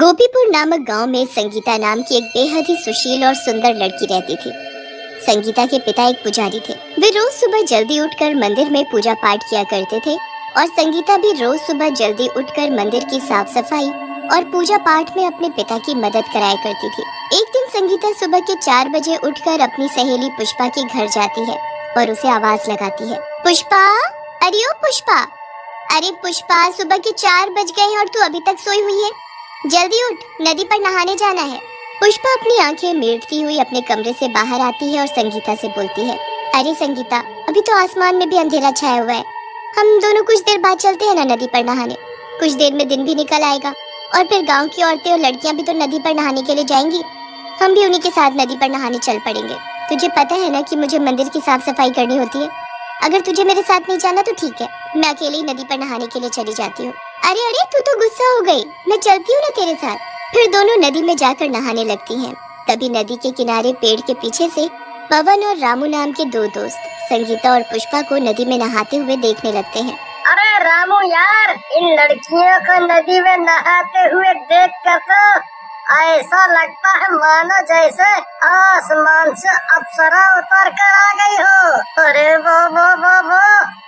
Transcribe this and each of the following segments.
गोपीपुर नामक गांव में संगीता नाम की एक बेहद ही सुशील और सुंदर लड़की रहती थी। संगीता के पिता एक पुजारी थे। वे रोज सुबह जल्दी उठकर मंदिर में पूजा पाठ किया करते थे और संगीता भी रोज सुबह जल्दी उठकर मंदिर की साफ सफाई और पूजा पाठ में अपने पिता की मदद कराया करती थी। एक दिन संगीता सुबह के 4 बजे उठकर अपनी सहेली पुष्पा के घर जाती है और उसे आवाज लगाती है, पुष्पा, अरे ओ पुष्पा, अरे पुष्पा, सुबह के 4 बज गए हैं और तू अभी तक सोई हुई है। जल्दी उठ, नदी पर नहाने जाना है। पुष्पा अपनी आंखें मीटती हुई अपने कमरे से बाहर आती है और संगीता से बोलती है, अरे संगीता, अभी तो आसमान में भी अंधेरा छाया हुआ है। हम दोनों कुछ देर बाद चलते हैं ना नदी पर नहाने। कुछ देर में दिन भी निकल आएगा और फिर गांव की औरतें और लड़कियां भी तो नदी पर नहाने के लिए जाएंगी। हम भी उन्हीं के साथ नदी पर नहाने चल पड़ेंगे। तुझे पता है ना कि मुझे मंदिर की साफ सफाई करनी होती है। अगर तुझे मेरे साथ नहीं जाना तो ठीक है, मैं अकेले ही नदी पर नहाने के लिए चली जाती हूँ। अरे अरे, तू तो गुस्सा हो गई, मैं चलती हूँ ना तेरे साथ। फिर दोनों नदी में जाकर नहाने लगती हैं। तभी नदी के किनारे पेड़ के पीछे से पवन और रामू नाम के 2 दोस्त संगीता और पुष्पा को नदी में नहाते हुए देखने लगते हैं। अरे रामू यार, इन लड़कियों को नदी में नहाते हुए देख कर तो ऐसा लगता है मानो जैसे आसमान से अप्सरा उतर कर आ गई हो। अरे वो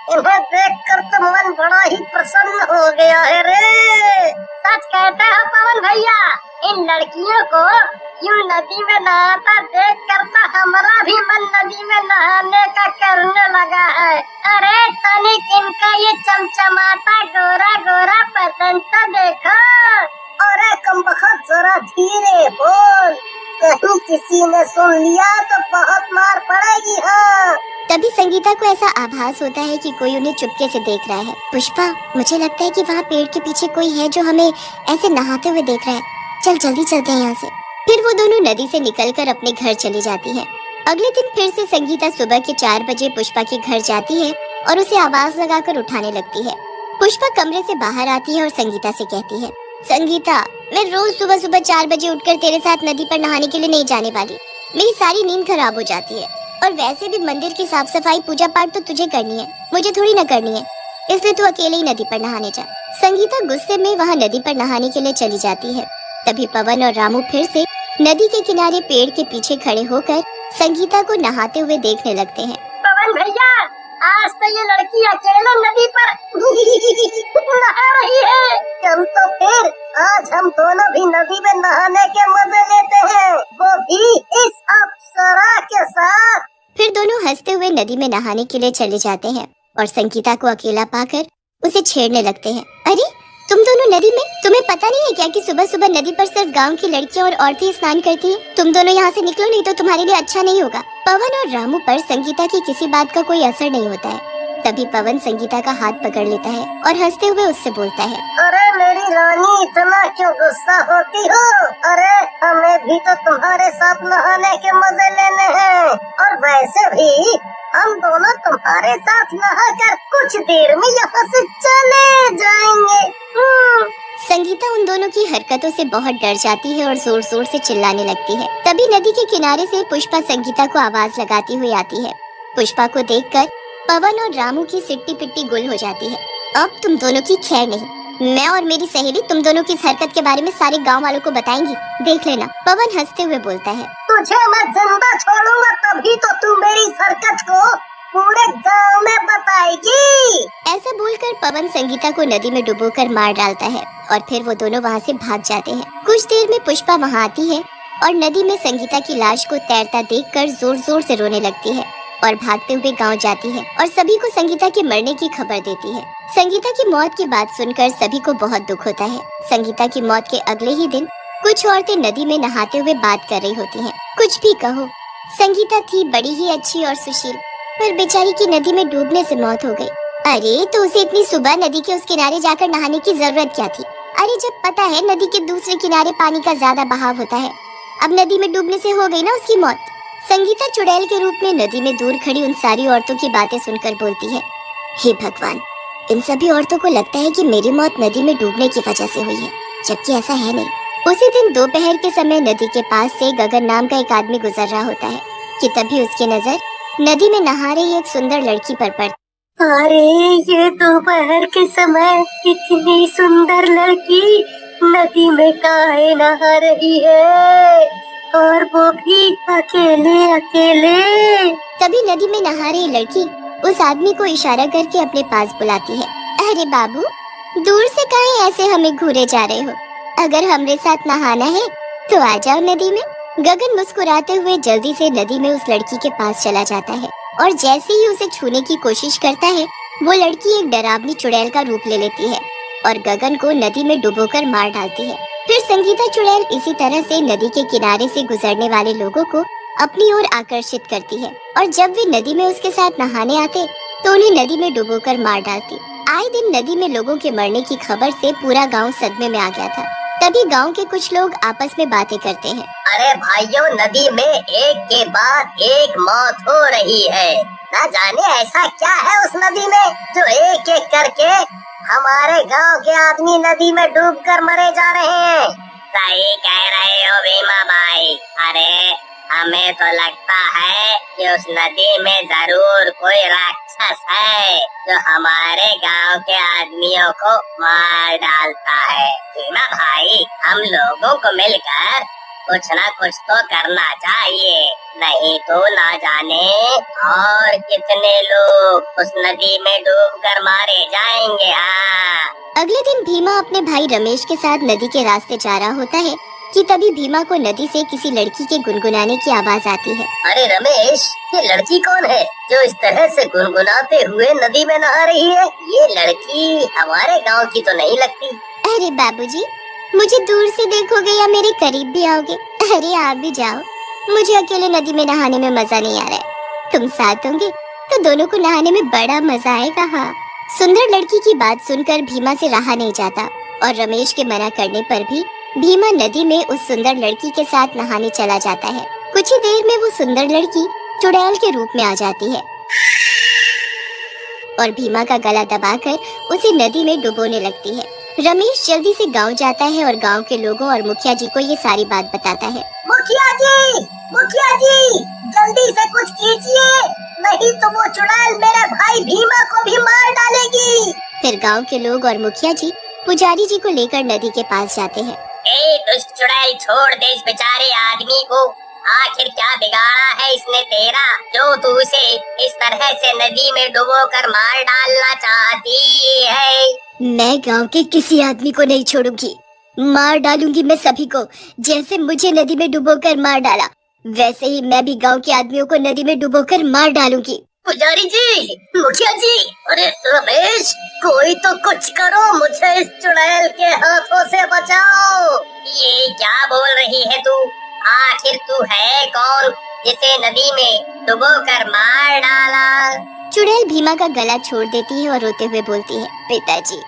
इन्हें देखकर तो मन बड़ा ही प्रसन्न हो गया है रे। सच कहते हो पवन भैया, इन लड़कियों को यूं नदी में नहाता देख कर तो हमारा भी मन नदी में नहाने का करने लगा है। अरे तनिक इनका ये चमचमाता गोरा गोरा बदन तो देखो। अरे कमबख्त, जरा धीरे बोल, कहीं किसी ने सुन लिया तो बहुत मार पड़ेगी। हाँ। तभी संगीता को ऐसा आभास होता है कि कोई उन्हें चुपके से देख रहा है। पुष्पा, मुझे लगता है कि वहाँ पेड़ के पीछे कोई है जो हमें ऐसे नहाते हुए देख रहा है। चल जल्दी चलते हैं यहाँ से। फिर वो दोनों नदी से निकलकर अपने घर चली जाती हैं। अगले दिन फिर से संगीता सुबह के 4 बजे पुष्पा के घर जाती है और उसे आवाज लगाकर उठाने लगती है। पुष्पा कमरे से बाहर आती है और संगीता से कहती है, संगीता, मैं रोज सुबह सुबह 4 बजे उठकर तेरे साथ नदी पर नहाने के लिए नहीं जाने वाली। मेरी सारी नींद खराब हो जाती है और वैसे भी मंदिर की साफ सफाई पूजा पाठ तो तुझे करनी है, मुझे थोड़ी ना करनी है, इसलिए तू अकेले ही नदी पर नहाने जा। संगीता गुस्से में वहाँ नदी पर नहाने के लिए चली जाती है। तभी पवन और रामू फिर से नदी के किनारे पेड़ के पीछे खड़े होकर संगीता को नहाते हुए देखने लगते हैं। पवन भैया, आज तो ये लड़की अकेले नदी पर नहा रही है। हम तो फिर आज हम दोनों भी नदी में नहाने के मजे लेते हैं, वो भी इस अप्सरा के साथ। फिर दोनों हंसते हुए नदी में नहाने के लिए चले जाते हैं और संगीता को अकेला पाकर उसे छेड़ने लगते हैं। अरे तुम दोनों नदी में, तुम्हें पता नहीं है क्या कि सुबह सुबह नदी पर सिर्फ गांव की लड़कियां और औरतें स्नान करती हैं? तुम दोनों यहाँ से निकलो, नहीं तो तुम्हारे लिए अच्छा नहीं होगा। पवन और रामू पर संगीता की किसी बात का कोई असर नहीं होता है। तभी पवन संगीता का हाथ पकड़ लेता है और हंसते हुए उससे बोलता है, अरे मेरी रानी, इतना क्यों गुस्सा होती हो? अरे हमें भी तो तुम्हारे साथ नहाने के मजे लेने हैं और वैसे भी हम दोनों तुम्हारे साथ नहाकर कुछ देर में यहाँ से चले जाएंगे। संगीता उन दोनों की हरकतों से बहुत डर जाती है और जोर जोर से चिल्लाने लगती है। तभी नदी के किनारे से पुष्पा संगीता को आवाज लगाती हुई आती है। पुष्पा को देखकर पवन और रामू की सिट्टी पिट्टी गुल हो जाती है। अब तुम दोनों की खैर नहीं। मैं और मेरी सहेली तुम दोनों की इस हरकत के बारे में सारे गांव वालों को बताएंगी, देख लेना। पवन हंसते हुए बोलता है, तुझे मैं जिंदा छोड़ूंगा तभी तो तू मेरी हरकत को पूरे गांव में बताएगी। ऐसा बोलकर पवन संगीता को नदी में डुबोकर मार डालता है और फिर वो दोनों वहाँ से भाग जाते हैं। कुछ देर में पुष्पा वहाँ आती है और नदी में संगीता की लाश को तैरता देखकर जोर जोर से रोने लगती है और भागते हुए गांव जाती है और सभी को संगीता के मरने की खबर देती है। संगीता की मौत की बात सुनकर सभी को बहुत दुख होता है। संगीता की मौत के अगले ही दिन कुछ औरतें नदी में नहाते हुए बात कर रही होती हैं। कुछ भी कहो, संगीता थी बड़ी ही अच्छी और सुशील, पर बेचारी की नदी में डूबने से मौत हो गई। अरे तो उसे इतनी सुबह नदी के उस किनारे जाकर नहाने की जरूरत क्या थी? अरे जब पता है नदी के दूसरे किनारे पानी का ज्यादा बहाव होता है। अब नदी में डूबने से हो गई ना उसकी मौत। संगीता चुड़ैल के रूप में नदी में दूर खड़ी उन सारी औरतों की बातें सुनकर बोलती है, हे भगवान, इन सभी औरतों को लगता है कि मेरी मौत नदी में डूबने की वजह से हुई है, जबकि ऐसा है नहीं। उसी दिन दोपहर के समय नदी के पास से गगन नाम का एक आदमी गुजर रहा होता है कि तभी उसकी नजर नदी में नहा रही एक सुंदर लड़की पर पड़ती। अरे ये दोपहर के समय इतनी सुंदर लड़की नदी में काहे नहा रही है, और वो भी अकेले अकेले। तभी नदी में नहा रही लड़की उस आदमी को इशारा करके अपने पास बुलाती है। अरे बाबू, दूर से काहे ऐसे हमें घूरे जा रहे हो? अगर हमरे साथ नहाना है तो आ जाओ नदी में। गगन मुस्कुराते हुए जल्दी से नदी में उस लड़की के पास चला जाता है और जैसे ही उसे छूने की कोशिश करता है, वो लड़की एक डरावनी चुड़ैल का रूप ले लेती है और गगन को नदी में डुबोकर मार डालती है। फिर संगीता चुड़ैल इसी तरह से नदी के किनारे से गुजरने वाले लोगों को अपनी ओर आकर्षित करती है और जब वे नदी में उसके साथ नहाने आते तो उन्हें नदी में डुबोकर मार डालती। आए दिन नदी में लोगों के मरने की खबर से पूरा गांव सदमे में आ गया था। तभी गांव के कुछ लोग आपस में बातें करते हैं। अरे भाइयों, नदी में एक के बाद एक मौत हो रही है। ना जाने ऐसा क्या है उस नदी में जो एक एक करके हमारे गांव के आदमी नदी में डूबकर मरे जा रहे हैं। सही कह रहे हो भीमा भाई। अरे हमें तो लगता है कि उस नदी में जरूर कोई राक्षस है जो हमारे गांव के आदमियों को मार डालता है। भीमा भाई, हम लोगों को मिलकर कुछ ना कुछ तो करना चाहिए, नहीं तो ना जाने और कितने लोग उस नदी में डूबकर मारे जाएंगे। हाँ। अगले दिन भीमा अपने भाई रमेश के साथ नदी के रास्ते जा रहा होता है कि तभी भीमा को नदी से किसी लड़की के गुनगुनाने की आवाज आती है। अरे रमेश, ये लड़की कौन है जो इस तरह से गुनगुनाते हुए नदी में नहा रही है? ये लड़की हमारे गांव की तो नहीं लगती। अरे बाबूजी, मुझे दूर से देखोगे या मेरे करीब भी आओगे? अरे आप भी जाओ, मुझे अकेले नदी में नहाने में मजा नहीं आ रहा है। तुम साथ होंगे तो दोनों को नहाने में बड़ा मजा आएगा। हाँ। सुंदर लड़की की बात सुनकर भीमा से रहा नहीं जाता और रमेश के मना करने पर भी भीमा नदी में उस सुंदर लड़की के साथ नहाने चला जाता है। कुछ ही देर में वो सुंदर लड़की चुड़ैल के रूप में आ जाती है और भीमा का गला दबाकर उसे नदी में डुबोने लगती है। रमेश जल्दी से गांव जाता है और गांव के लोगों और मुखिया जी को ये सारी बात बताता है। मुखिया जी, जल्दी से कुछ कीजिए, नहीं तो वो चुड़ैल मेरे भाई भीमा को भी मार डालेगी। फिर गांव के लोग और मुखिया जी पुजारी जी को लेकर नदी के पास जाते हैं। ए दुष्ट चुड़ैल, छोड़ दे इस बेचारे आदमी को। आखिर क्या बिगाड़ा है इसने तेरा जो तू उसे इस तरह से नदी में डुबोकर मार डालना चाहती है? मैं गांव के किसी आदमी को नहीं छोड़ूंगी, मार डालूंगी मैं सभी को। जैसे मुझे नदी में डुबोकर मार डाला, वैसे ही मैं भी गांव के आदमियों को नदी में डुबोकर मार डालूंगी। पुजारी जी, मुखिया जी, अरे रमेश, कोई तो कुछ करो, मुझे इस चुड़ैल के हाथों से बचाओ। ये क्या बोल रही है तू? आखिर तू है कौन जिसे नदी में डुबोकर मार डाला? चुड़ैल भीमा का गला छोड़ देती है और रोते हुए बोलती है, पिताजी,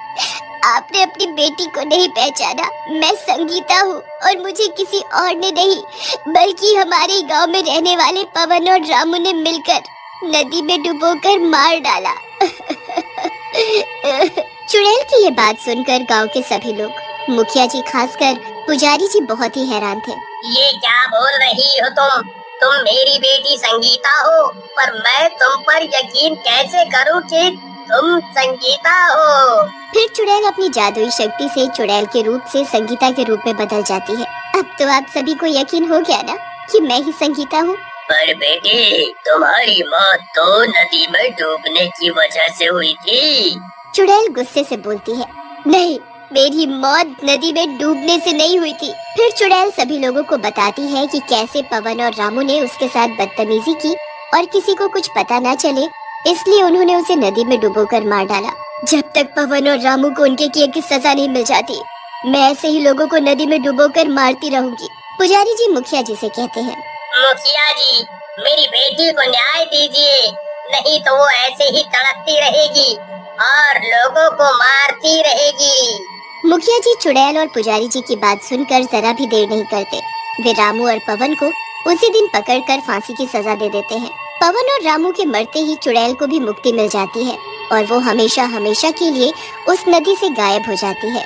आपने अपनी बेटी को नहीं पहचाना। मैं संगीता हूँ और मुझे किसी और ने नहीं बल्कि हमारे गांव में रहने वाले पवन और रामू ने मिलकर नदी में डुबोकर मार डाला। चुड़ैल की ये बात सुनकर गांव के सभी लोग, मुखिया जी खासकर पुजारी जी, बहुत ही हैरान थे। ये क्या बोल रही हो तुम? तुम मेरी बेटी संगीता हो, पर मैं तुम पर यकीन कैसे करूं कि तुम संगीता हो? फिर चुड़ैल अपनी जादुई शक्ति से चुड़ैल के रूप से संगीता के रूप में बदल जाती है। अब तो आप सभी को यकीन हो गया ना कि मैं ही संगीता हूँ। पर बेटी, तुम्हारी मौत तो नदी में डूबने की वजह से हुई थी। चुड़ैल गुस्से से बोलती है, नहीं, मेरी मौत नदी में डूबने से नहीं हुई थी। फिर चुड़ैल सभी लोगों को बताती है कि कैसे पवन और रामू ने उसके साथ बदतमीजी की और किसी को कुछ पता न चले इसलिए उन्होंने उसे नदी में डुबोकर मार डाला। जब तक पवन और रामू को उनके किए की सजा नहीं मिल जाती, मैं ऐसे ही लोगों को नदी में डुबोकर मारती रहूंगी। पुजारी जी मुखिया जी से कहते हैं, मुखिया जी, मेरी बेटी को न्याय दीजिए, नहीं तो वो ऐसे ही तड़पती रहेगी और लोगों को मारती रहेगी। मुखिया जी चुड़ैल और पुजारी जी की बात सुनकर जरा भी देर नहीं करते। वे रामू और पवन को उसी दिन पकड़कर फांसी की सजा दे देते हैं। पवन और रामू के मरते ही चुड़ैल को भी मुक्ति मिल जाती है और वो हमेशा हमेशा के लिए उस नदी से गायब हो जाती है।